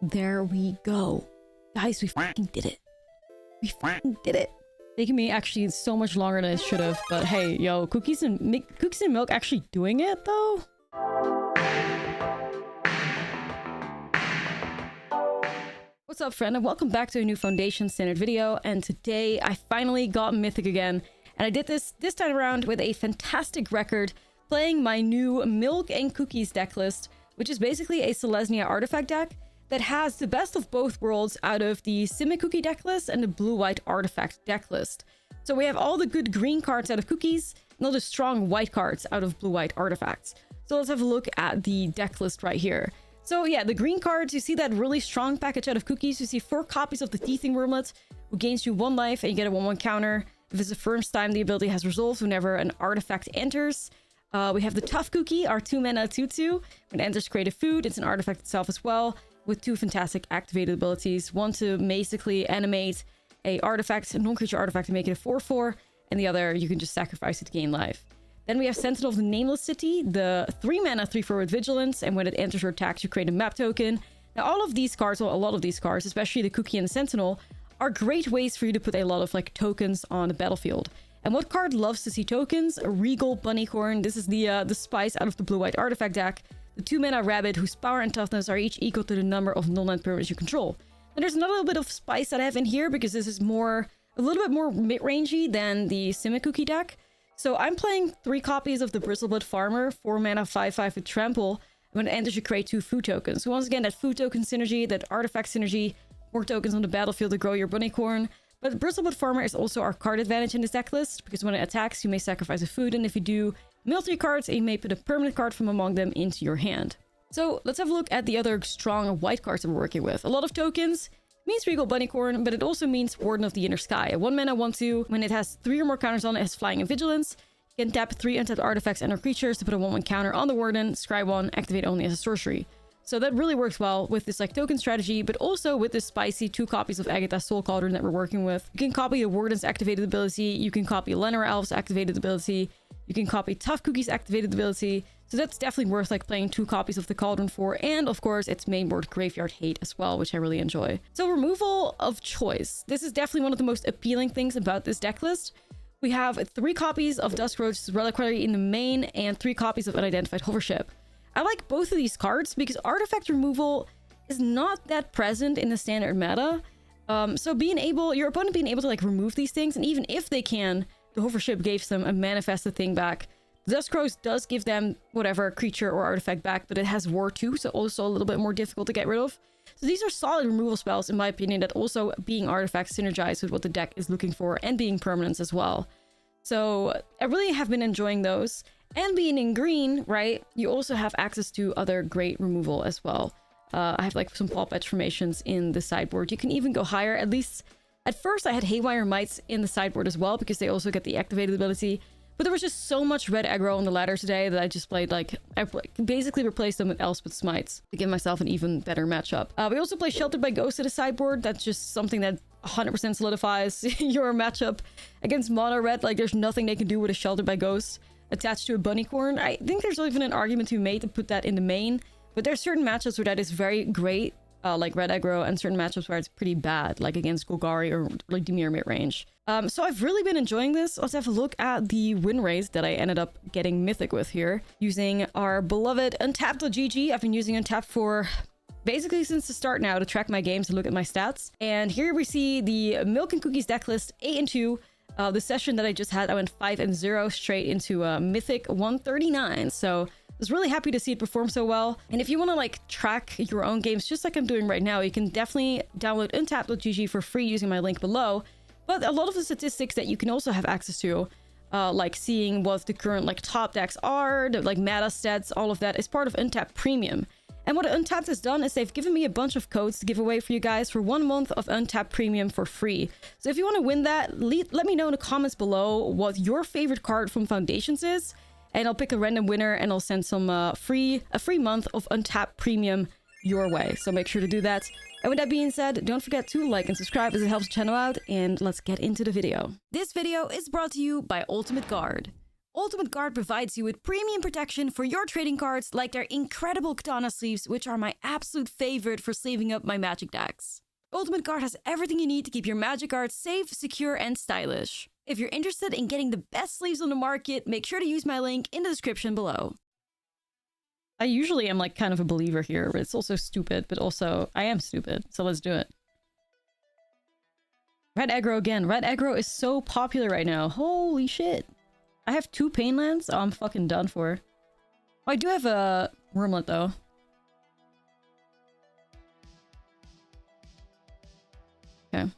There we go. Guys, we fucking did it. We fucking did it. Taking me actually so much longer than it should have, but hey, yo, cookies and milk actually doing it though? What's up, friend, and welcome back to a new Foundation Standard video. And today I finally got Mythic again, and I did this time around with a fantastic record, playing my new milk and cookies deck list, which is basically a Selesnya artifact deck that has the best of both worlds out of the Simic cookie deck list and the blue-white artifact deck list. So we have all the good green cards out of cookies and all the strong white cards out of blue-white artifacts. So let's have a look at the deck list right here. So yeah, the green cards, you see that really strong package out of cookies. You see 4 copies of the Teething Wormlet, who gains you 1 life and you get a 1/1 counter. If it's the first time, the ability has resolved whenever an artifact enters. We have the Tough Cookie, our 2-mana 2/2. When it enters creative food, it's an artifact itself as well, with 2 fantastic activated abilities. One to basically animate a artifact, a non-creature artifact, to make it a 4/4, and the other you can just sacrifice it to gain life. Then we have Sentinel of the Nameless City, the 3-mana 3/4 with Vigilance, and when it enters or attacks, you create a map token. Now all of these cards, well, a lot of these cards, especially the Cookie and the Sentinel, are great ways for you to put a lot of like tokens on the battlefield. And what card loves to see tokens? A Regal Bunnycorn. This is the spice out of the blue-white artifact deck. The 2-mana rabbit, whose power and toughness are each equal to the number of non-land permanents you control. And there's another little bit of spice that I have in here because this is a little bit more mid-rangey than the Simic cookie deck. So I'm playing 3 copies of the Bristleblood Farmer, 4-mana 5/5 with Trample. When it enters, you create 2 food tokens. So once again, that food token synergy, that artifact synergy, more tokens on the battlefield to grow your Bunnycorn. But Bristleblood Farmer is also our card advantage in this deck list, because when it attacks, you may sacrifice a food, and if you do, mill 3 cards, and you may put a permanent card from among them into your hand. So let's have a look at the other strong white cards that we're working with. A lot of tokens means Regal Bunnycorn, but it also means Warden of the Inner Sky. A 1-mana 1/2. When it has 3 or more counters on it, it has Flying and Vigilance. You can tap 3 untapped artifacts and or creatures to put a 1/1 counter on the Warden, scry 1, activate only as a sorcery. So that really works well with this like token strategy, but also with this spicy 2 copies of Agatha's Soul Cauldron that we're working with. You can copy the Warden's activated ability, you can copy Lenor Elf's activated ability, you can copy Tough Cookie's activated ability. So that's definitely worth like playing 2 copies of the Cauldron for, and of course its main board Graveyard Hate as well, which I really enjoy. So removal of choice. This is definitely one of the most appealing things about this deck list. We have 3 copies of Duskroach's Reliquary in the main and 3 copies of Unidentified Hovership. I like both of these cards because artifact removal is not that present in the standard meta. So your opponent being able to like remove these things, and even if they can, the Hovership gives them a manifested thing back. Duskroach does give them whatever creature or artifact back, but it has War 2, so also a little bit more difficult to get rid of. So these are solid removal spells, in my opinion, that also, being artifacts, synergize with what the deck is looking for, and being permanents as well. So I really have been enjoying those. And being in green, right, you also have access to other great removal as well. I have like some pop edge formations in the sideboard. You can even go higher. At least at first I had Haywire Mites in the sideboard as well, because they also get the activated ability. But there was just so much red aggro on the ladder today that I just played I basically replaced them with Elspeth Smites to give myself an even better matchup. We also play Sheltered by Ghosts to the sideboard. That's just something that 100% solidifies your matchup against mono red. Like there's nothing they can do with a Sheltered by Ghosts attached to a Bunnycorn. I think there's even an argument to be made to put that in the main, but there's certain matchups where that is very great, like red aggro, and certain matchups where it's pretty bad, like against Golgari or like Dimir mid-range. So I've really been enjoying this. Let's have a look at the win rate that I ended up getting Mythic with here, using our beloved untapped.gg. I've been using Untapped for basically since the start now to track my games and look at my stats. And here we see the Milk and Cookies deck list 8-2. The session that I just had, I went 5-0 straight into Mythic 139. So I was really happy to see it perform so well. And if you want to like track your own games, just like I'm doing right now, you can definitely download untapped.gg for free using my link below. But a lot of the statistics that you can also have access to, like seeing what the current like top decks are, the like meta stats, all of that is part of Untapped Premium. And what Untapped has done is they've given me a bunch of codes to give away for you guys for 1 month of Untapped Premium for free. So if you want to win that, let me know in the comments below what your favorite card from Foundations is, and I'll pick a random winner and I'll send some a free month of Untapped Premium your way. So make sure to do that. And with that being said, don't forget to like and subscribe as it helps the channel out, and let's get into the video. This video is brought to you by Ultimate Guard. Ultimate Guard provides you with premium protection for your trading cards like their incredible katana sleeves, which are my absolute favorite for sleeving up my Magic decks. Ultimate Guard has everything you need to keep your Magic cards safe, secure, and stylish. If you're interested in getting the best sleeves on the market, make sure to use my link in the description below. I usually am like kind of a believer here, but it's also stupid, but also I am stupid, so let's do it. Red aggro again. Red aggro is so popular right now. Holy shit. I have 2 pain lands? Oh, I'm fucking done for. Oh, I do have a Wormlet though. Okay.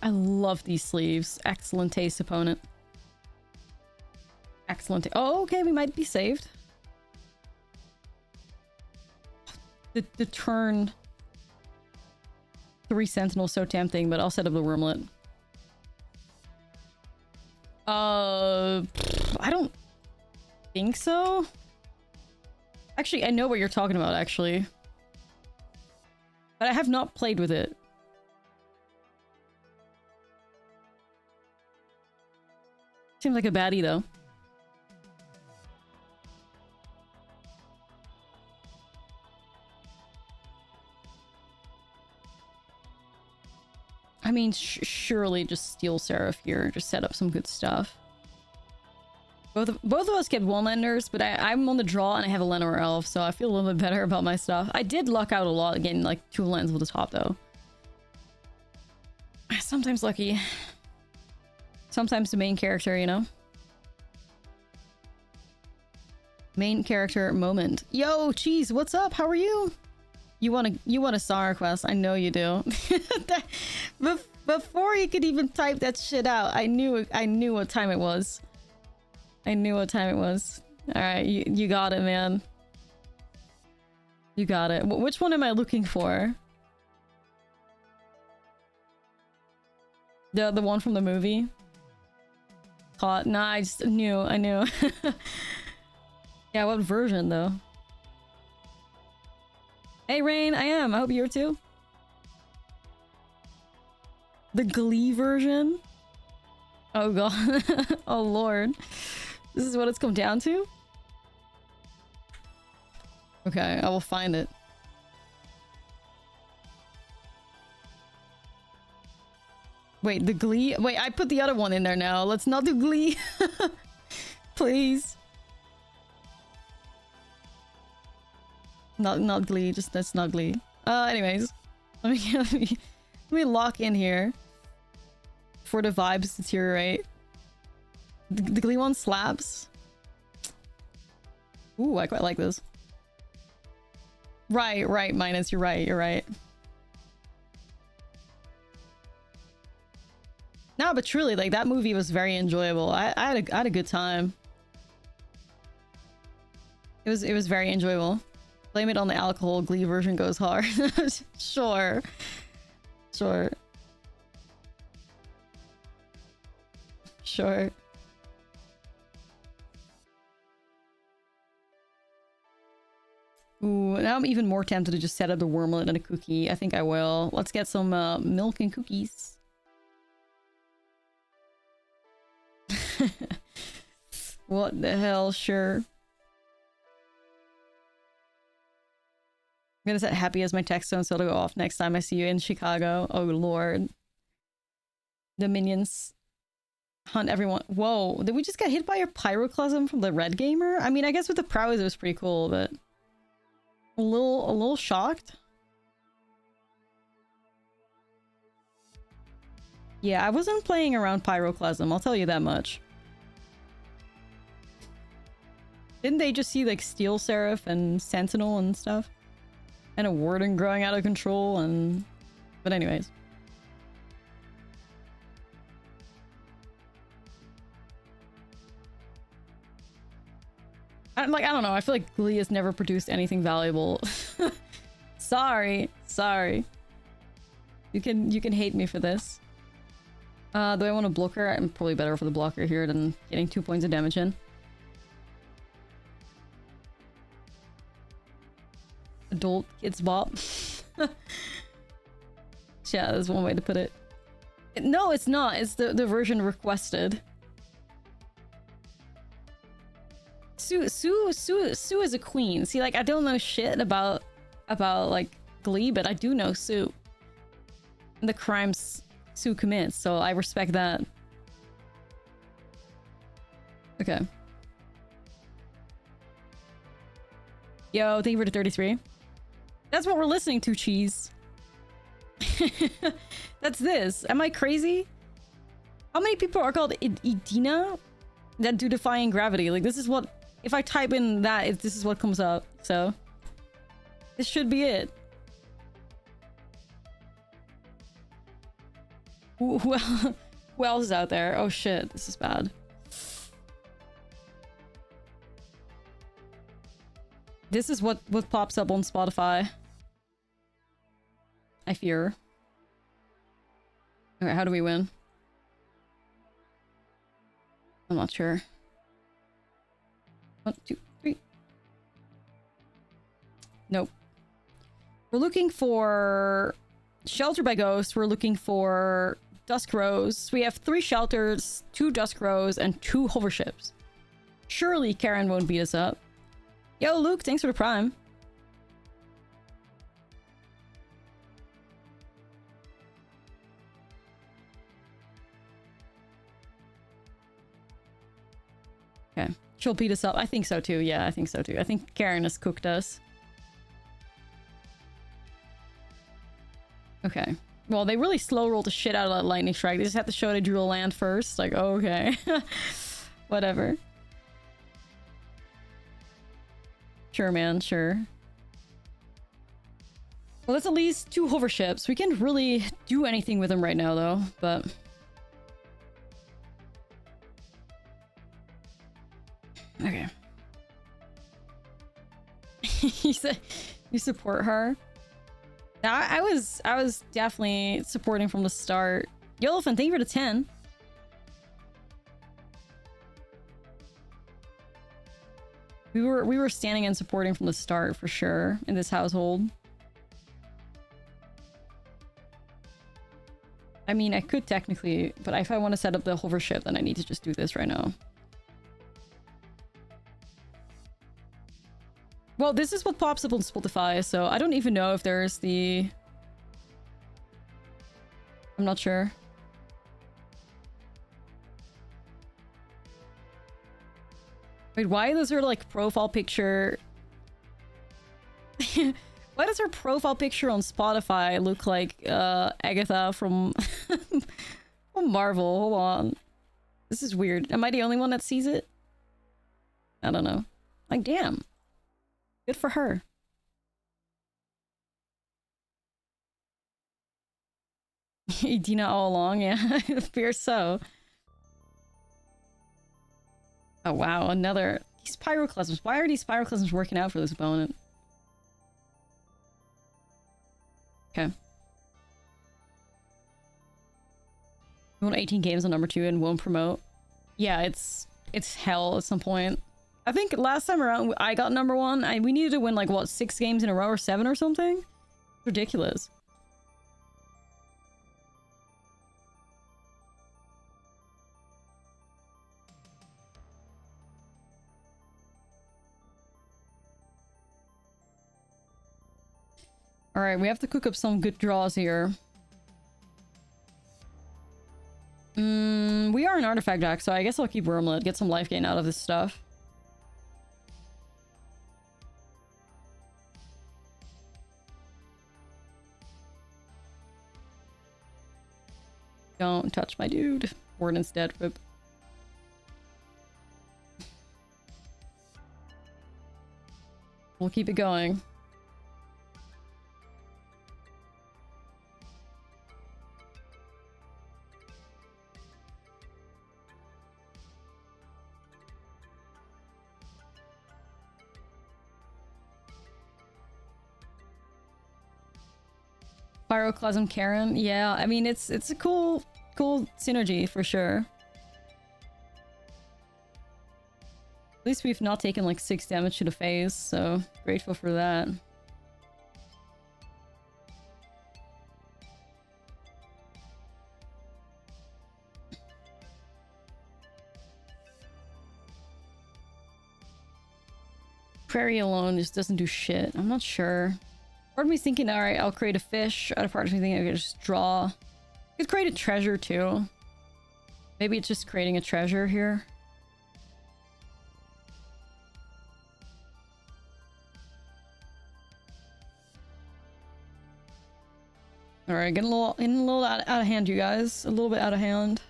I love these sleeves. Excellent taste, opponent. Excellent. Oh, okay, we might be saved. The turn 3 Sentinel so tempting, but I'll set up the Wormlet. I don't think so. Actually, I know what you're talking about, actually. But I have not played with it. Seems like a baddie, though. I mean, surely just steal Seraph here, just set up some good stuff. Both of us get one lenders, but I'm on the draw and I have a Lenor Elf, so I feel a little bit better about my stuff. I did luck out a lot getting like 2 lands with the top, though. Sometimes lucky. Sometimes the main character, you know? Main character moment. Yo, Cheese, what's up? How are you? You want a song request? I know you do. Before you could even type that shit out, I knew what time it was. I knew what time it was. All right, you got it, man. You got it. Which one am I looking for? The one from the movie? Hot. Nah, I just knew. I knew. Yeah, what version though? Hey Rain, I am. I hope you're too. The Glee version? Oh god. Oh lord. This is what it's come down to? Okay, I will find it. Wait, the Glee? Wait, I put the other one in there now. Let's not do Glee. Please. Not Glee, just that's not Glee. Anyways. Let me lock in here. For the vibes deteriorate. The Glee one slaps. Ooh, I quite like this. Right, Minus, you're right. No, but truly, like, that movie was very enjoyable. I had a good time. It was very enjoyable. Blame it on the alcohol. Glee version goes hard. Sure. Ooh, now I'm even more tempted to just set up the Wormlet and a cookie. I think I will. Let's get some milk and cookies. What the hell? Sure. I'm gonna set happy as my text tone so it'll go off next time I see you in Chicago. Oh lord. The minions hunt everyone. Whoa, did we just get hit by a pyroclasm from the red gamer? I mean, I guess with the prowess it was pretty cool, but a little shocked. Yeah, I wasn't playing around pyroclasm, I'll tell you that much. Didn't they just see like Steel Seraph and Sentinel and stuff? And a Warden growing out of control and... But anyways. I don't know, I feel like Glee has never produced anything valuable. Sorry. You can hate me for this. Do I want a blocker? I'm probably better for the blocker here than getting 2 points of damage in. Adult kids bop. Yeah, that's one way to put it. No, it's not. It's the version requested. Sue is a queen. See, like, I don't know shit about like Glee, but I do know Sue and the crimes Sue commits, so I respect that. Okay. Yo, thank you for the 33. That's what we're listening to, cheese. That's this. Am I crazy? How many people are called Idina that do defying gravity? Like, this is what... If I type in that, this is what comes up. So, this should be it. Who else is out there? Oh shit, this is bad. This is what pops up on Spotify. I fear. Okay, how do we win? I'm not sure. 1, 2, 3. Nope. We're looking for Shelter by Ghost. We're looking for Dusk Rose. We have 3 shelters, 2 Dusk Rose, and 2 hover ships. Surely Karen won't beat us up. Yo, Luke, thanks for the prime. Okay. She'll beat us up. I think so too. Yeah, I think so too. I think Karen has cooked us. Okay. Well, they really slow rolled the shit out of that lightning strike. They just have to show they drew a land first. Like, oh, okay. Whatever. Sure, man. Sure. Well, that's at least 2 hover ships. We can't really do anything with them right now, though. But... Okay. You said you support her. I was definitely supporting from the start. Yellowfin, thank you for the 10. We were standing and supporting from the start for sure in this household. I mean, I could technically, but if I want to set up the hover ship, then I need to just do this right now. Well, this is what pops up on Spotify, so I don't even know if there's the... I'm not sure. Wait, why does her, like, profile picture... Why does her profile picture on Spotify look like, Agatha from... from Marvel? Hold on. This is weird. Am I the only one that sees it? I don't know. Like, damn. Good for her. Edina all along, yeah. It appears so. Oh wow, another... These pyroclasms. Why are these pyroclasms working out for this opponent? Okay. You won 18 games on number 2 and won't promote. Yeah, it's hell at some point. I think last time around I got number 1. We needed to win like what, 6 games in a row or 7 or something? Ridiculous. Alright, we have to cook up some good draws here. We are an artifact deck, so I guess I'll keep Wormlet, get some life gain out of this stuff. Don't touch my dude. Warden's dead, rip. We'll keep it going. Pyroclasm Karen, yeah, I mean it's a cool synergy for sure. At least we've not taken like 6 damage to the face, so grateful for that. Prairie alone just doesn't do shit. I'm not sure. Part of me's thinking, alright, I'll create a fish. Other part of me thinking I could just draw. I could create a treasure too. Maybe it's just creating a treasure here. Alright, getting a little out of hand, you guys. A little bit out of hand.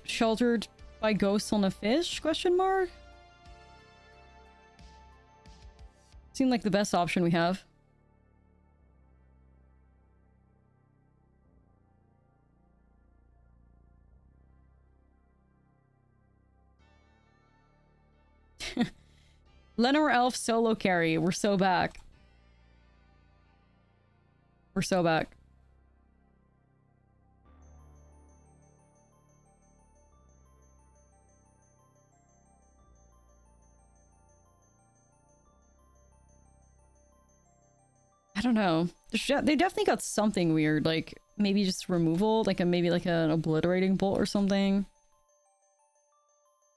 Sheltered by ghosts on a fish? Question mark? Seemed like the best option we have. Lenore Elf solo carry. We're so back. We're so back. I don't know. They definitely got something weird, like maybe just removal, like maybe like an obliterating bolt or something.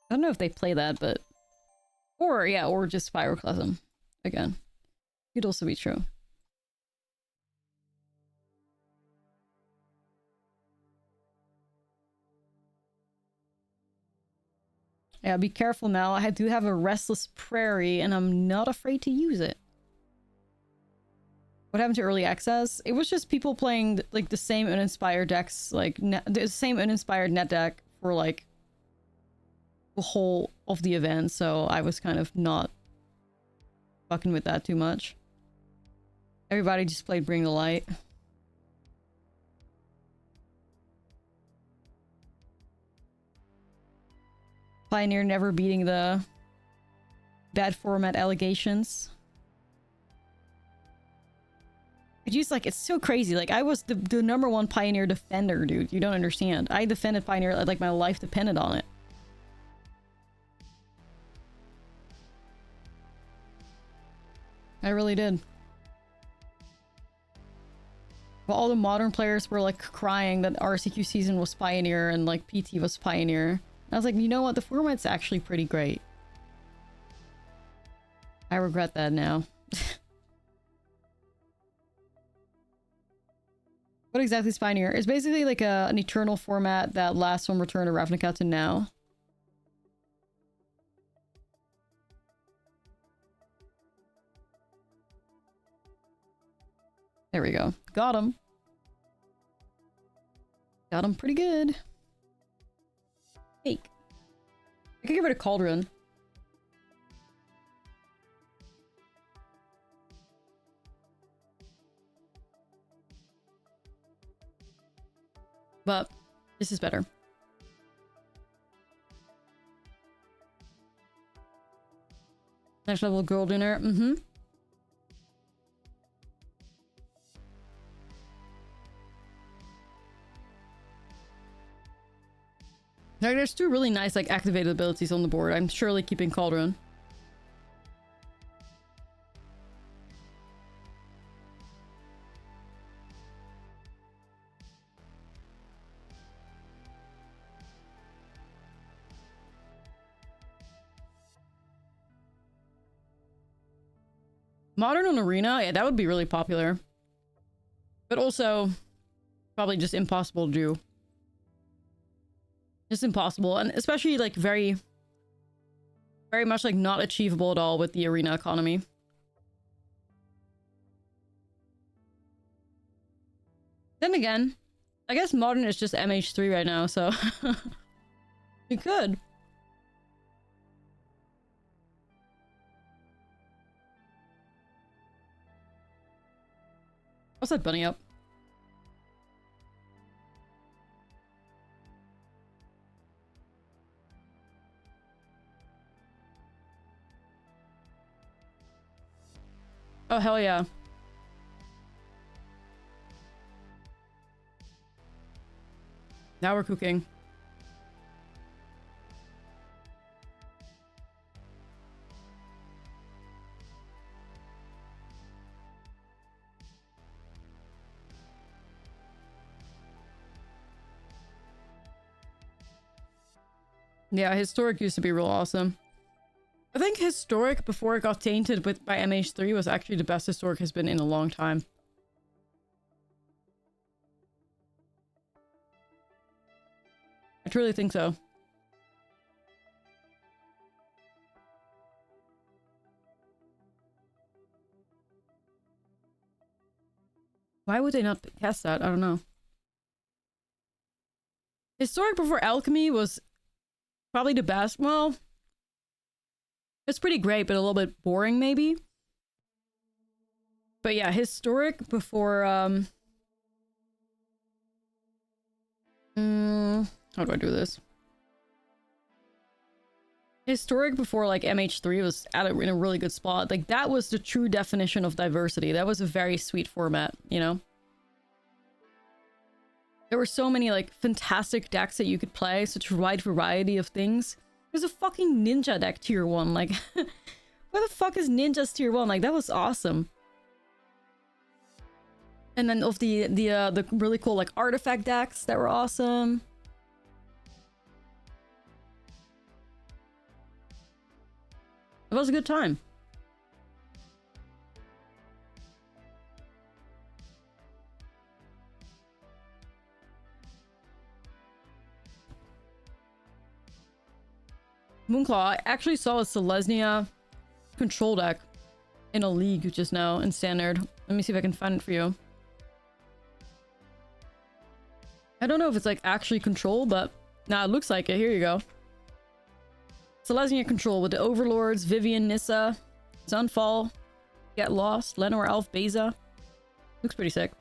I don't know if they play that, but or yeah, or just Pyroclasm again. Could also be true. Yeah, be careful now. I do have a Restless Prairie, and I'm not afraid to use it. What happened to early access? It was just people playing like the same uninspired decks, like the same uninspired net deck for like the whole of the event, so I was kind of not fucking with that too much. Everybody just played Bring the Light. Pioneer never beating the bad format allegations. It's just like, it's so crazy. Like, I was the #1 Pioneer defender, dude. You don't understand. I defended Pioneer like my life depended on it. I really did. Well, all the modern players were like crying that RCQ season was Pioneer and like PT was Pioneer. And I was like, you know what? The format's actually pretty great. I regret that now. What exactly is Pioneer? It's basically like an eternal format that lasts from Return of Ravnica to now. There we go. Got him. Got him pretty good. Cake. I could give it a Cauldron. But this is better. Next level gold dinner. Mm-hmm. There's two really nice like activated abilities on the board. I'm surely keeping Cauldron. Modern on Arena, yeah, that would be really popular. But also, probably just impossible to do. Just impossible, and especially like very much like not achievable at all with the Arena economy. Then again, I guess Modern is just MH3 right now, so you could. What's that bunny up? Oh, hell yeah. Now we're cooking. Yeah, Historic used to be real awesome. I think Historic, before it got tainted by MH3, was actually the best Historic has been in a long time. I truly think so. Why would they not test that? I don't know. Historic before Alchemy was probably the best. Well, it's pretty great, but a little bit boring, maybe. But yeah, Historic before, how do I do this? Historic before, like, MH3 was in a really good spot. Like, that was the true definition of diversity. That was a very sweet format, you know? There were so many, like, fantastic decks that you could play. Such a wide variety of things. There's a fucking Ninja deck tier 1. Like, what the fuck is Ninja's tier 1? Like, that was awesome. And then of the really cool, like, artifact decks that were awesome. It was a good time. Moonclaw, I actually saw a Selesnya control deck in a league just now in Standard. Let me see if I can find it for you. I don't know if it's like actually control, but nah, it looks like it. Here you go. Selesnya control with the Overlords, Vivian, Nissa, Sunfall, Get Lost, Lenore, Elf, Beza. Looks pretty sick.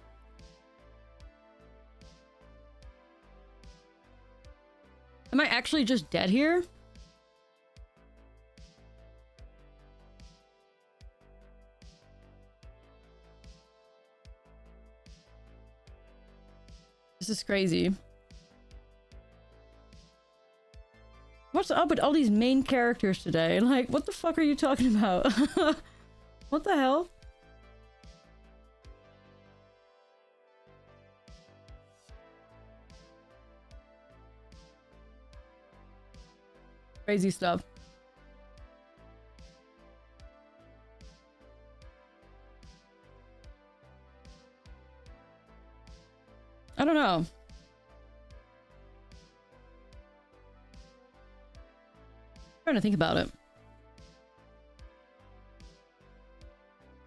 Am I actually just dead here? This is crazy. What's up with all these main characters today? Like, what the fuck are you talking about? What the hell? Crazy stuff. I don't know. Trying to think about it.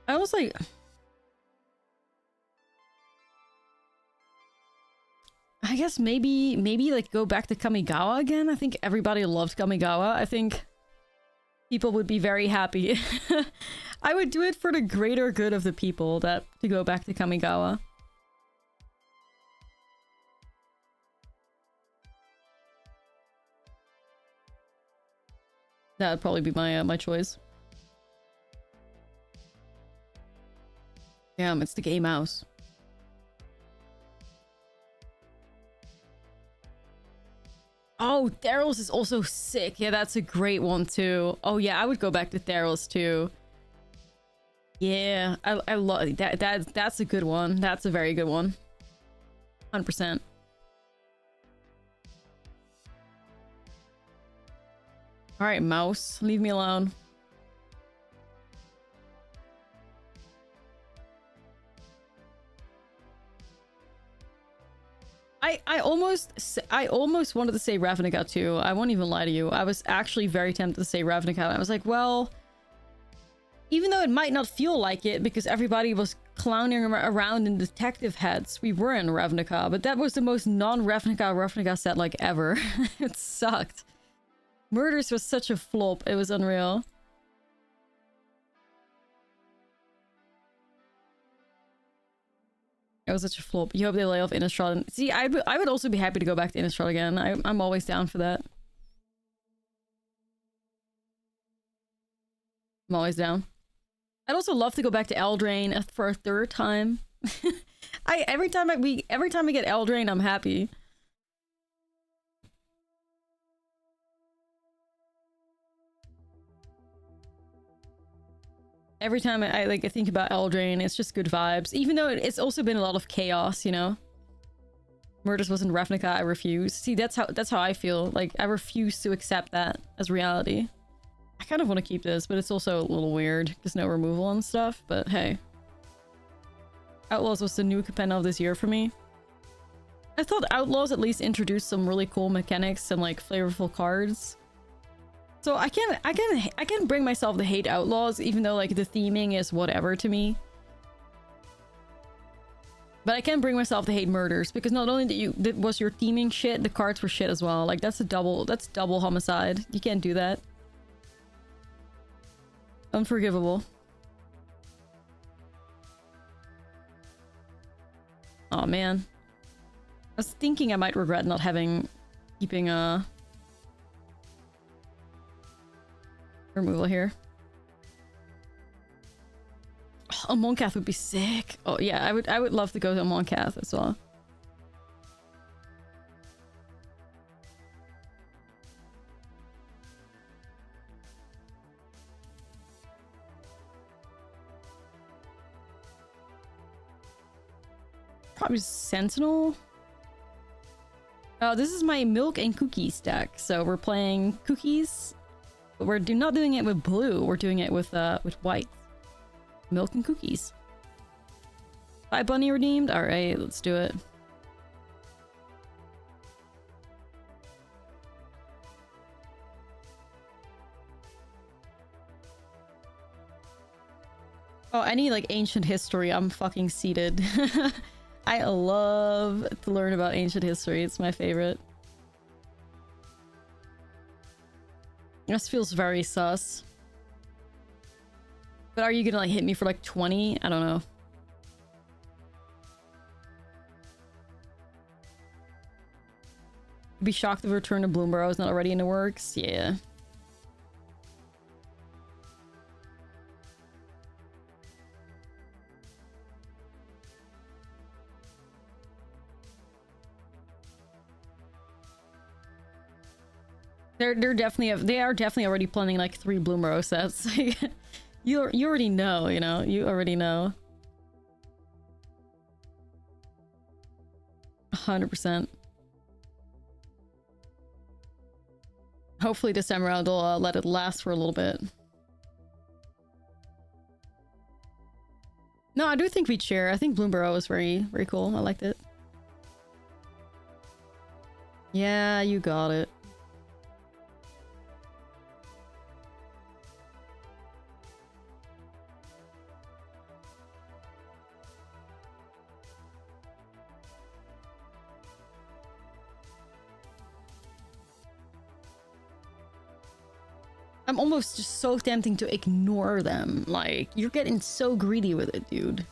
I was like, I guess maybe like go back to Kamigawa again. I think everybody loved Kamigawa. I think people would be very happy. I would do it for the greater good of the people to go back to Kamigawa. That would probably be my my choice. Damn, it's the gay mouse. Oh, Therals is also sick. Yeah, that's a great one too. Oh yeah, I would go back to Therals too. Yeah, I love that. That's a good one. That's a very good one. 100%. All right, mouse, leave me alone. I almost wanted to say Ravnica too. I won't even lie to you. I was actually very tempted to say Ravnica. I was like, well, even though it might not feel like it because everybody was clowning around in detective heads, we were in Ravnica, but that was the most non-Ravnica set like ever. It sucked. Murders was such a flop. It was unreal. It was such a flop. You hope they lay off Innistrad. See, I would also be happy to go back to Innistrad again. I'm always down for that. I'm always down. I'd also love to go back to Eldraine for a third time. Every time I get Eldraine, I'm happy. Every time I think about Eldraine, it's just good vibes. Even though it's also been a lot of chaos, you know? Murders wasn't Ravnica, I refuse. See, that's how I feel. Like, I refuse to accept that as reality. I kind of want to keep this, but it's also a little weird because no removal and stuff, but hey. Outlaws was the new companion of this year for me. I thought Outlaws at least introduced some really cool mechanics and like flavorful cards. So I can bring myself to hate Outlaws, even though like the theming is whatever to me. But I can bring myself to hate Murders because not only was your theming shit, the cards were shit as well. Like that's double homicide. You can't do that. Unforgivable. Oh man. I was thinking I might regret not keeping a removal here. Oh, a Moncath would be sick. Oh yeah, I would love to go to a Moncath as well. Probably Sentinel. Oh, this is my milk and cookies deck. So we're playing cookies. But we're not doing it with blue. We're doing it with white. Milk and cookies. 5 bunny redeemed? Alright, let's do it. Oh, any like ancient history, I'm fucking seated. I love to learn about ancient history. It's my favorite. This feels very sus. But are you gonna like hit me for like 20? I don't know. Be shocked if Return to Bloomborough is not already in the works. Yeah. They are definitely already planning like 3 Bloomborough sets. you already know, you know. You already know. 100%. Hopefully this time around I'll let it last for a little bit. No, I do think we'd share. I think Bloomborough was very cool. I liked it. Yeah, you got it. I'm almost just so tempting to ignore them. Like, you're getting so greedy with it, dude.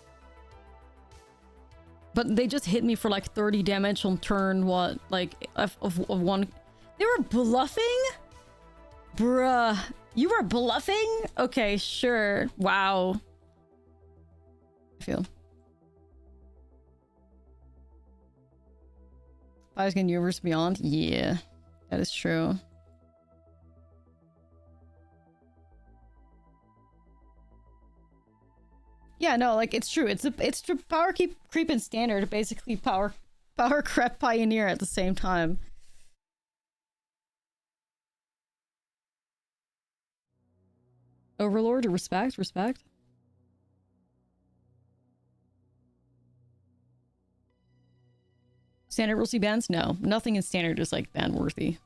But they just hit me for like 30 damage on turn, what? Like, of one... They were bluffing? Bruh. You were bluffing? Okay, sure. Wow. I feel. Five's Gun Universe Beyond? Yeah. That is true. Yeah, no, like it's true. It's the power creep and standard, basically power crep pioneer at the same time. Overlord, respect. Standard will see bans? No, nothing in standard is like ban worthy.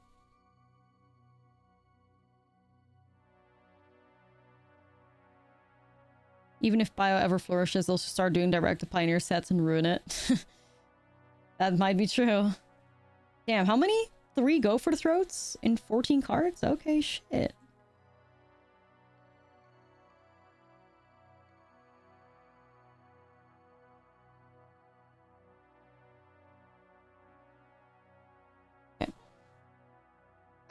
Even if Bio ever flourishes, they'll start doing direct to Pioneer sets and ruin it. That might be true. Damn, how many? 3 go for the throats in 14 cards? Okay, shit.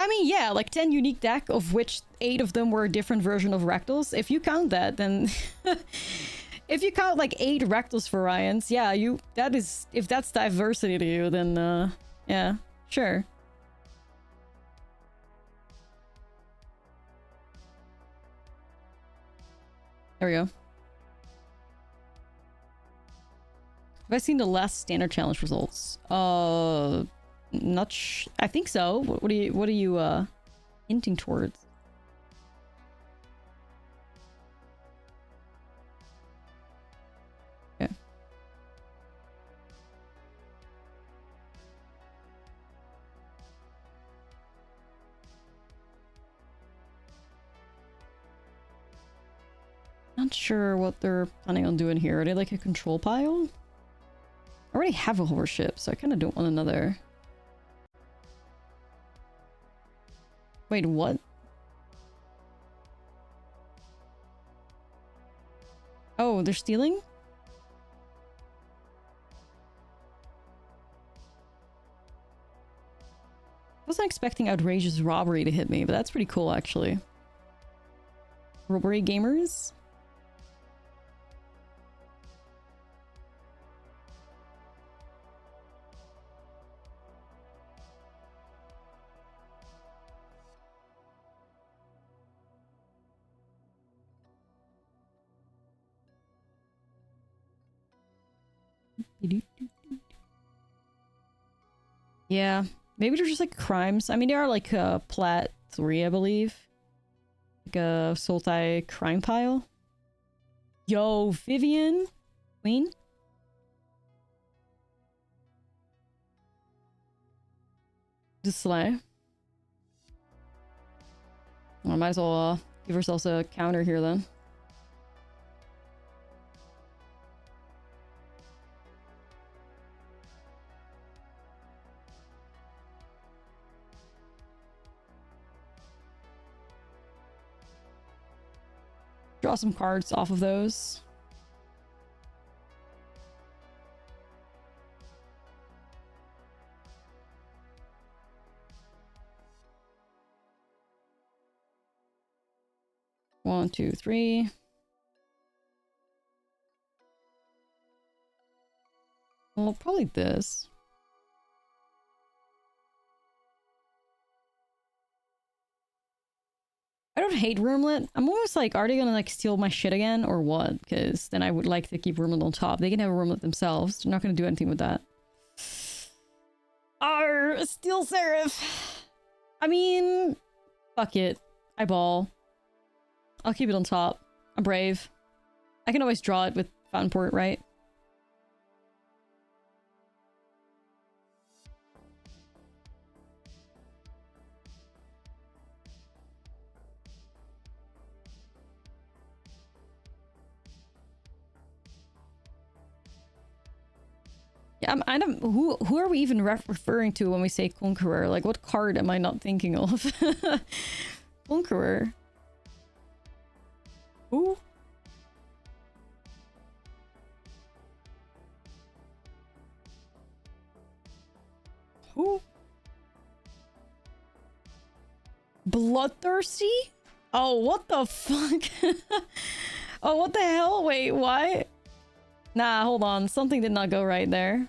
I mean, yeah, like 10 unique deck, of which 8 of them were a different version of Rectals. If you count that, then... if you count like 8 Rectals variants, yeah, that is... If that's diversity to you, then, yeah, sure. There we go. Have I seen the last standard challenge results? Not I think so. What are you hinting towards? Okay. Not sure what they're planning on doing here. Are they like a control pile? I already have a horse ship, so I kind of don't want another. Wait, what? Oh, they're stealing? Wasn't expecting outrageous robbery to hit me, but that's pretty cool, actually. Robbery gamers? Yeah, maybe they're just like crimes. I mean, they are like Plat 3, I believe. Like a Sultai crime pile. Yo, Vivian? Queen? The Slay. Well, I might as well give ourselves a counter here then. Draw some cards off of those. One, two, three. Well, probably this. I don't hate Roomlet. I'm almost like, are they gonna like steal my shit again or what? Because then I would like to keep Roomlet on top. They can have a Roomlet themselves. They're not gonna do anything with that. Arr, Steel Seraph. I mean, fuck it. I ball. I'll keep it on top. I'm brave. I can always draw it with Fountain Port, right? Yeah, I don't. Who are we even referring to when we say Conqueror? Like, what card am I not thinking of? Conqueror. Who? Who? Bloodthirsty? Oh, what the fuck? Oh, what the hell? Wait, what? Nah, hold on. Something did not go right there.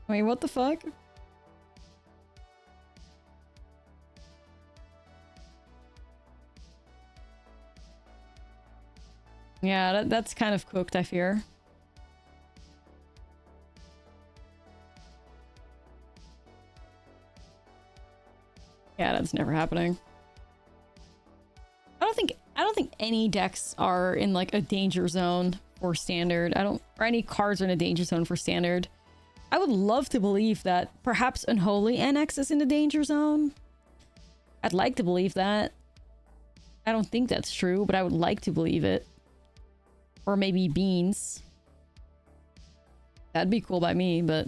Wait, what the fuck? Yeah, that's kind of cooked, I fear. Yeah, that's never happening. I don't think any decks are in like a danger zone for standard. Or any cards are in a danger zone for standard. I would love to believe that perhaps Unholy NX is in the danger zone. I'd like to believe that. I don't think that's true, but I would like to believe it. Or maybe Beans. That'd be cool by me, but...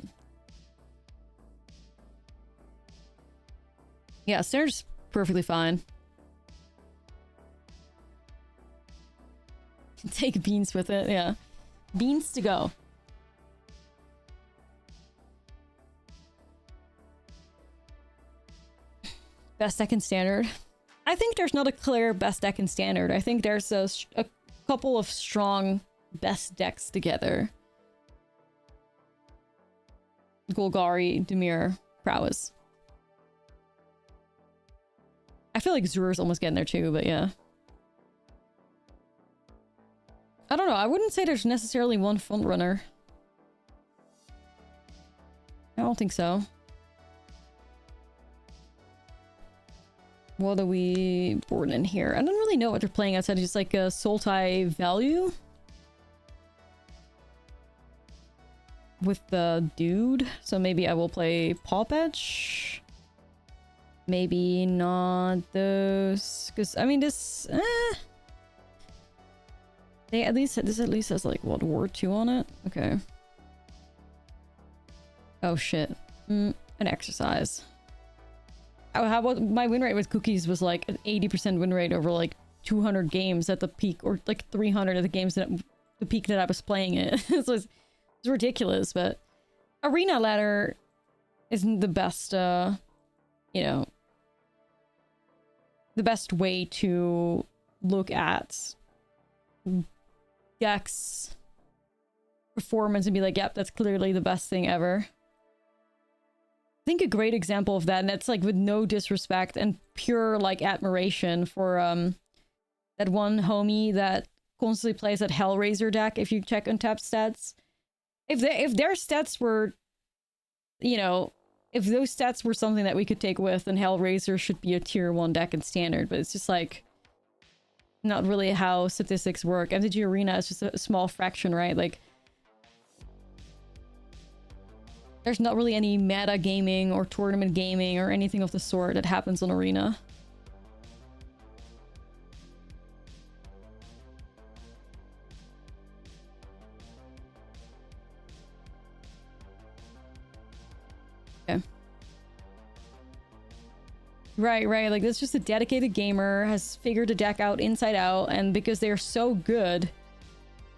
yeah, standard's perfectly fine. Take Beans with it, yeah. Beans to go. Best deck in standard. I think there's not a clear best deck in standard. I think there's a couple of strong best decks together. Golgari, Dimir, Prowess. I feel like Zur's almost getting there too, but yeah. I don't know. I wouldn't say there's necessarily one front runner. I don't think so. What are we board in here? I don't really know what they're playing outside of just like a Sultai value. With the dude. So maybe I will play Pop Edge. Maybe not those. Because, I mean, this... They at least... This at least has like, what, Ward 2 on it? Okay. Oh, shit. An exercise. How about my win rate with cookies was like an 80% win rate over like 200 games at the peak, or like 300 at the games that the peak that I was playing it. So it's ridiculous, but Arena Ladder isn't the best, you know, the best way to look at decks performance and be like, yep, that's clearly the best thing ever. I think a great example of that, and that's like with no disrespect and pure like admiration for that one homie that constantly plays that Hellraiser deck. If you check untapped stats, if their stats were, you know, if those stats were something that we could take with, then Hellraiser should be a tier 1 deck in standard. But it's just like not really how statistics work. MTG Arena is just a small fraction, right? Like, there's not really any meta gaming or tournament gaming or anything of the sort that happens on Arena. Okay. Right. Like, that's just a dedicated gamer, has figured the deck out inside out, and because they're so good...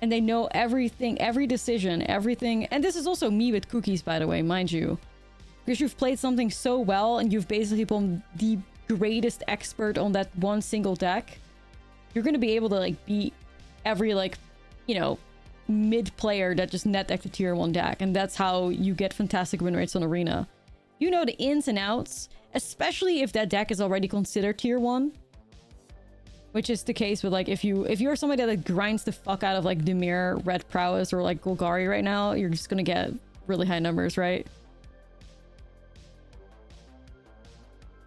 And they know everything, every decision, everything. And this is also me with cookies, by the way, mind you. Because you've played something so well and you've basically become the greatest expert on that one single deck. You're going to be able to, like, beat every, like, you know, mid-player that just net decked a tier 1 deck. And that's how you get fantastic win rates on Arena. You know the ins and outs, especially if that deck is already considered tier 1. Which is the case with, like, if you're somebody that grinds the fuck out of, like, Dimir, Red Prowess, or, like, Golgari right now, you're just gonna get really high numbers, right?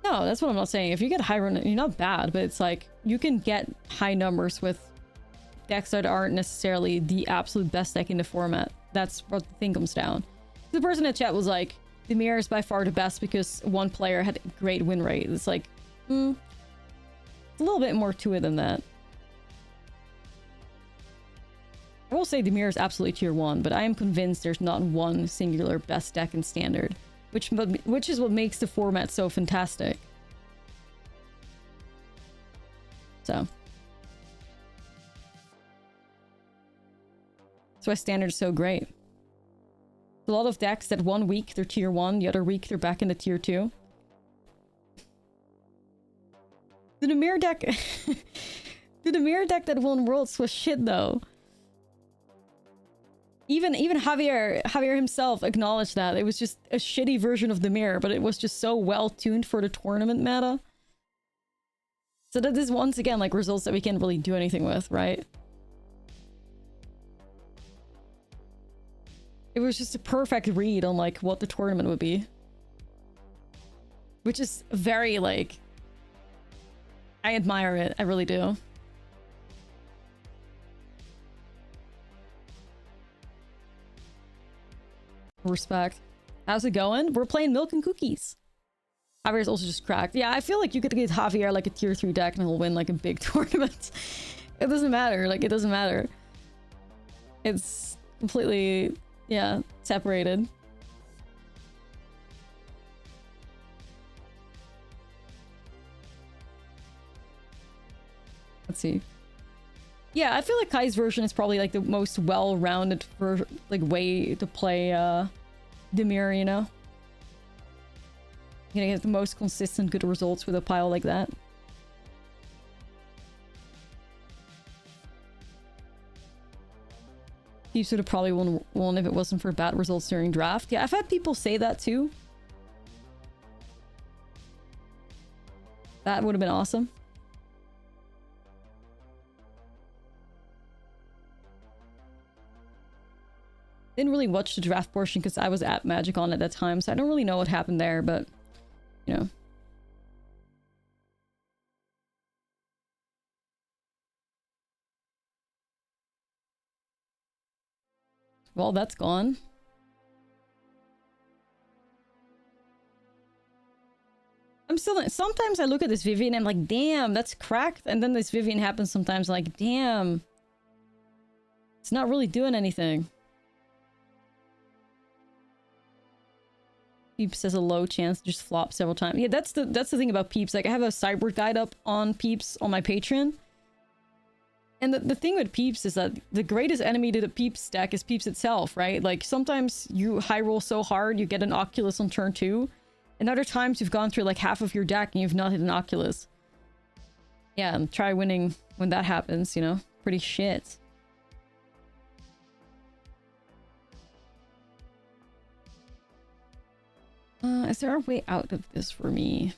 No, that's what I'm not saying. If you get high run, you're not bad, but it's like, you can get high numbers with decks that aren't necessarily the absolute best deck in the format. That's what the thing comes down. The person in chat was like, Dimir is by far the best because one player had a great win rate. It's like, a little bit more to it than that. I will say Dimir is absolutely tier 1, but I am convinced there's not one singular best deck in standard, which is what makes the format so fantastic. So. That's why standard is so great. A lot of decks that one week they're tier 1, the other week they're back in the tier 2. The Dimir deck... the Dimir deck that won Worlds was shit, though. Even Javier himself acknowledged that. It was just a shitty version of Dimir, but it was just so well-tuned for the tournament meta. So that is, once again, like, results that we can't really do anything with, right? It was just a perfect read on, like, what the tournament would be. Which is very, like... I admire it. I really do. Respect. How's it going? We're playing Milk and Cookies. Javier's also just cracked. Yeah, I feel like you could get Javier like a tier 3 deck and he'll win like a big tournament. It doesn't matter. Like, it doesn't matter. It's completely, yeah, separated. Let's see. Yeah, I feel like Kai's version is probably like the most well-rounded way to play Dimir, you know? You're gonna get the most consistent good results with a pile like that. Thieves would have probably won if it wasn't for bad results during draft. Yeah, I've had people say that too. That would have been awesome. Didn't really watch the draft portion because I was at MagicCon at that time, so I don't really know what happened there, but, you know. Well, that's gone. I'm still... Sometimes I look at this Vivian and I'm like, damn, that's cracked. And then this Vivian happens sometimes like, damn. It's not really doing anything. Peeps has a low chance to just flop several times. Yeah, that's the thing about Peeps. Like, I have a sideboard guide up on Peeps on my Patreon. And the thing with Peeps is that the greatest enemy to the Peeps deck is Peeps itself, right? Like, sometimes you high roll so hard, you get an Oculus on turn 2. And other times you've gone through like half of your deck and you've not hit an Oculus. Yeah, and try winning when that happens, you know? Pretty shit. Is there a way out of this for me?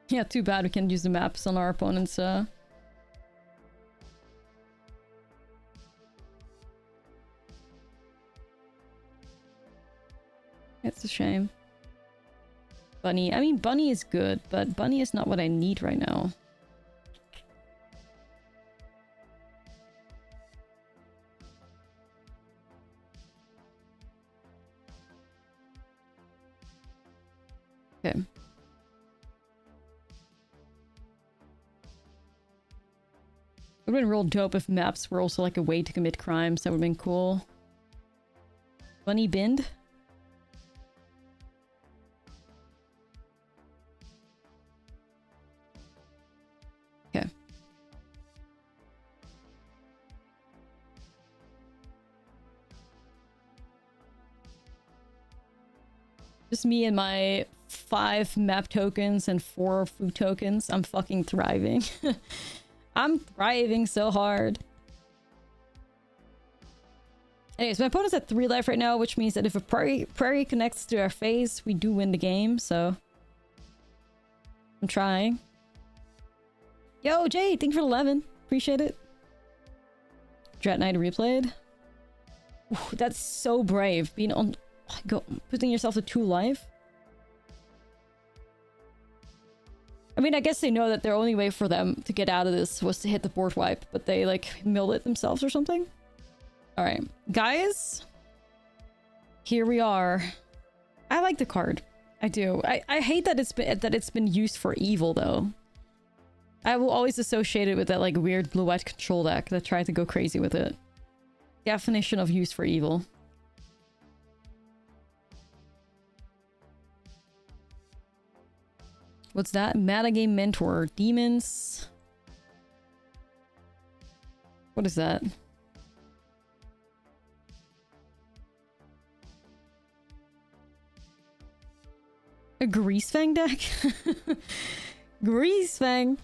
Yeah, too bad we can't use the maps on our opponents, It's a shame. Bunny. I mean, Bunny is good, but Bunny is not what I need right now. Okay. It would have been real dope if maps were also like a way to commit crimes. That would have been cool. Bunny Bind? Okay. Just me and my 5 map tokens and 4 food tokens. I'm fucking thriving. I'm thriving so hard. Anyways, my opponent's at 3 life right now, which means that if a prairie connects to our face, we do win the game, so... I'm trying. Yo, Jay, thank you for 11. Appreciate it. Drat Knight replayed. Ooh, that's so brave. Being on... putting yourself to 2 life. I mean, I guess they know that their only way for them to get out of this was to hit the board wipe, but they, like, milled it themselves or something. Alright. Guys. Here we are. I like the card. I do. I hate that it's been used for evil, though. I will always associate it with that, like, weird blue-white control deck that tried to go crazy with it. Definition of use for evil. What's that? Metagame Mentor. Demons. What is that? A Greasefang deck? Greasefang!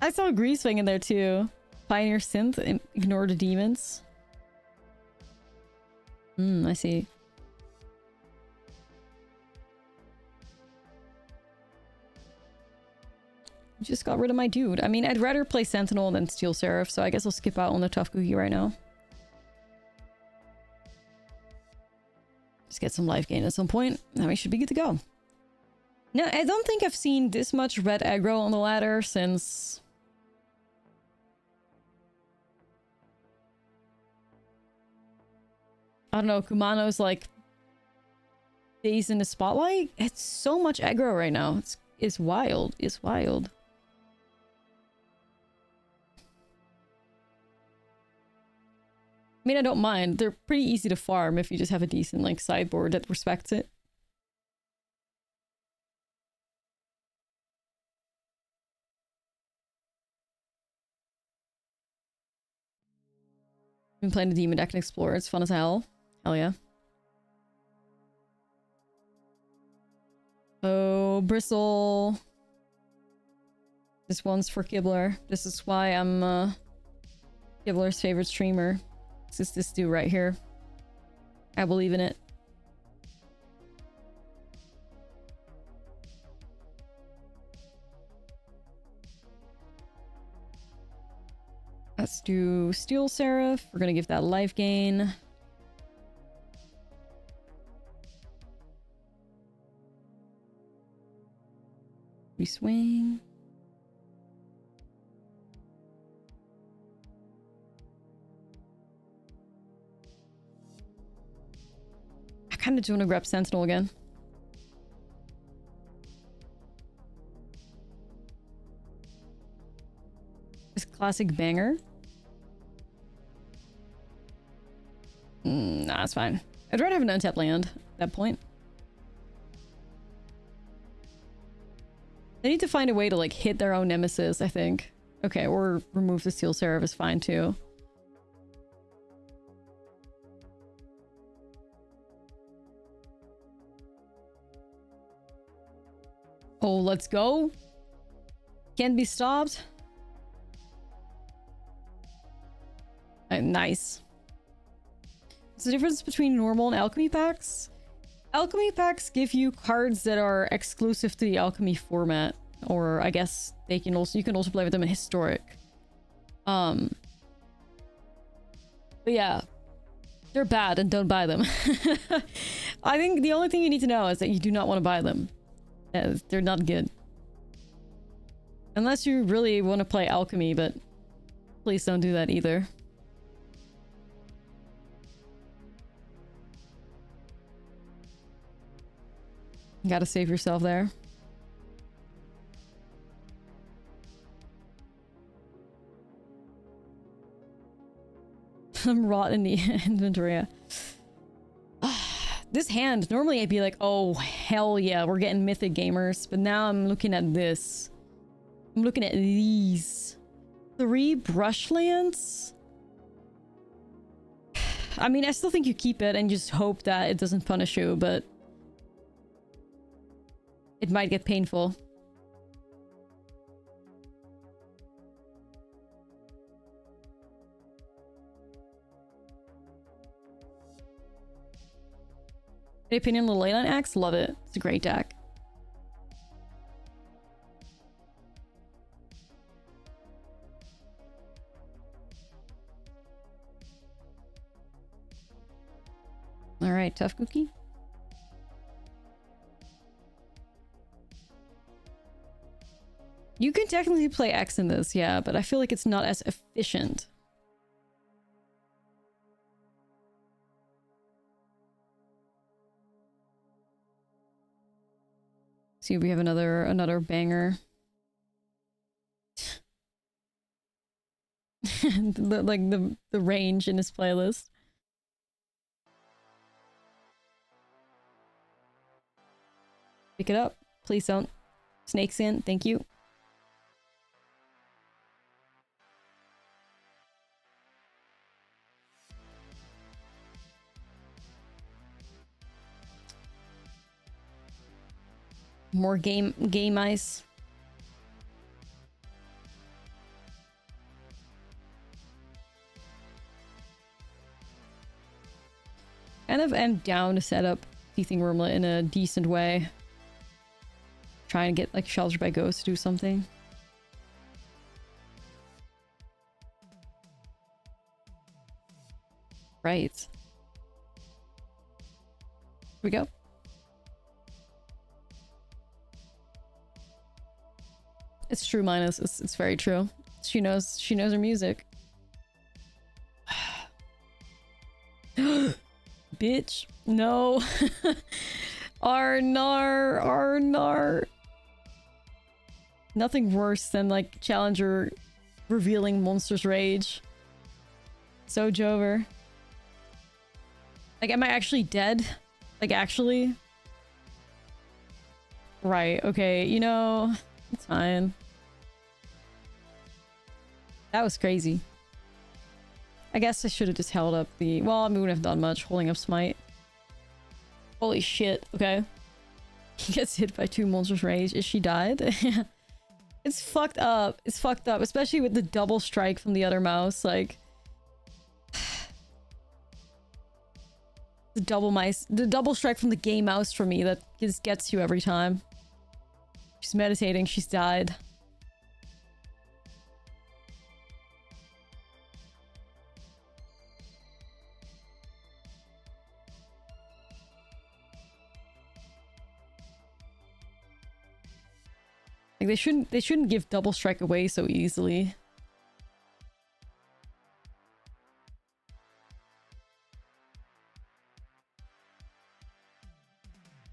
I saw Greasefang in there too. Pioneer Synth and Ignore the Demons. I see. Just got rid of my dude. I mean, I'd rather play Sentinel than Steel Seraph, so I guess I'll skip out on the Tough Cookie right now. Just get some life gain at some point, and we should be good to go. Now, I don't think I've seen this much red aggro on the ladder since... I don't know, Kumano's like... Days in the Spotlight? It's so much aggro right now. It's wild. It's wild. I mean, I don't mind. They're pretty easy to farm if you just have a decent, like, sideboard that respects it. Been playing the Demon deck and Explorer. It's fun as hell. Hell yeah. Oh, Bristle. This one's for Gibbler. This is why I'm Gibbler's favorite streamer. This is this dude right here. I believe in it. Let's do Steel Seraph. We're gonna give that life gain. We swing. I kind of do want to grab Sentinel again. This classic banger. Nah, it's fine. I'd rather have an untapped land at that point. They need to find a way to like hit their own nemesis, I think. Okay, or remove the Steel Seraph is fine too. Oh, let's go. Can't be stopped. Nice. What's the difference between normal and alchemy packs? Alchemy packs give you cards that are exclusive to the alchemy format, or I guess they can also, you can also play with them in historic. But yeah, they're bad and don't buy them. I think the only thing you need to know is that you do not want to buy them. They're not good. Unless you really want to play alchemy, but please don't do that either. You gotta save yourself there. I'm rot in the inventory. This hand, normally I'd be like, oh, hell yeah, we're getting Mythic gamers. But now I'm looking at this. I'm looking at these. 3 brushlands? I mean, I still think you keep it and just hope that it doesn't punish you, but it might get painful. Any opinion on the Leyline Axe? Love it. It's a great deck. Alright, tough cookie. You can technically play X in this, yeah, but I feel like it's not as efficient. See, we have another banger. the range in his playlist. Pick it up. Please don't. Snakes in. Thank you. More game ice. Kind of am down to set up Teething Wormlet in a decent way. Trying to get like Shelter by Ghost to do something. Right. Here we go. It's true, Minus. It's very true. She knows her music. Bitch. No. Arnar. Nothing worse than like Challenger revealing Monster's Rage. So Jover. Like, am I actually dead? Like, actually? Right, okay, you know, it's fine. That was crazy. I guess I should have just held up the... Well, I wouldn't have done much holding up Smite. Holy shit, okay. He gets hit by 2 Monster's Rage. Is she died? It's fucked up. It's fucked up, especially with the double strike from the other mouse, like... The double strike from the gay mouse for me that just gets you every time. She's meditating, she's died. Like they shouldn't give double strike away so easily.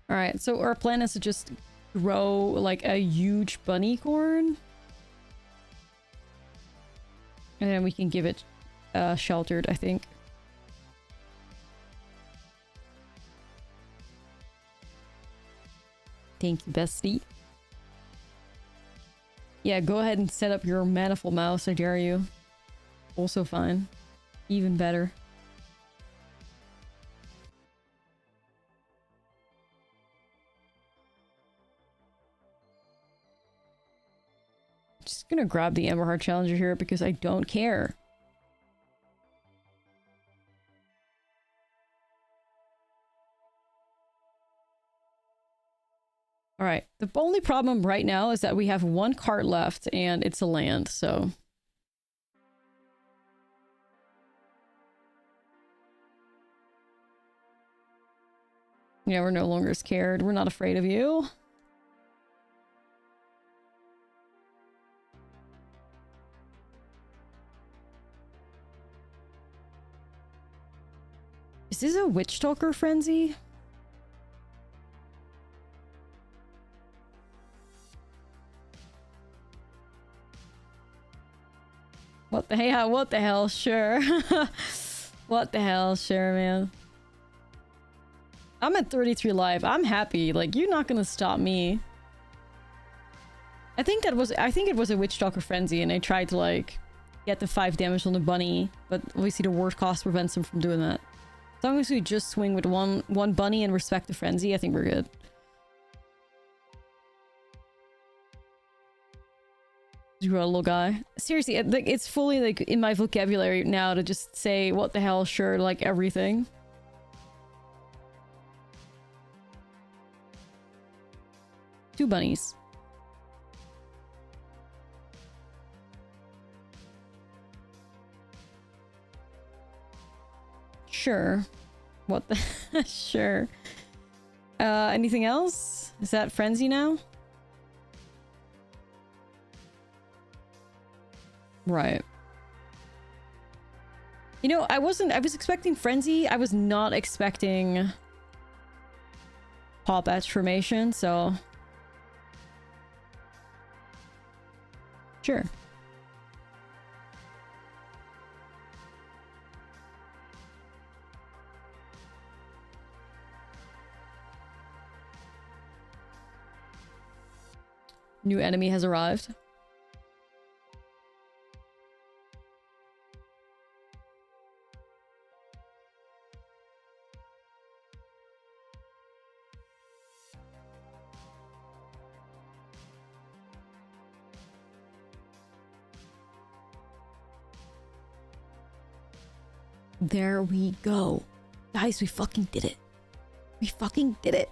Alright, so our plan is to just grow like a huge bunny corn. And then we can give it sheltered, I think. Thank you, bestie. Yeah, go ahead and set up your manifold mouse, I dare you. Also fine. Even better. Just gonna grab the Emberheart Challenger here because I don't care. Alright, the only problem right now is that we have one card left and it's a land, so... Yeah, we're no longer scared. We're not afraid of you. Is this a Witch Talker frenzy? What the hell? What the hell? Sure. What the hell? Sure, man. I'm at 33 live. I'm happy. Like, you're not gonna stop me. I think it was a Witch Talker frenzy, and I tried to like get the 5 damage on the bunny, but obviously the ward cost prevents him from doing that. As long as we just swing with one bunny and respect the frenzy, I think we're good. You a little guy. Seriously, like it's fully like in my vocabulary now to just say what the hell, sure, like everything. Two bunnies. Sure. What the sure. Anything else? Is that frenzy now? Right. You know, I was expecting frenzy. I was not expecting pop etch formation, so sure. New enemy has arrived. There we go. Guys, we fucking did it. We fucking did it.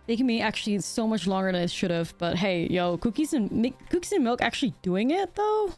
Taking me actually so much longer than it should have, but hey, yo, cookies and milk actually doing it though?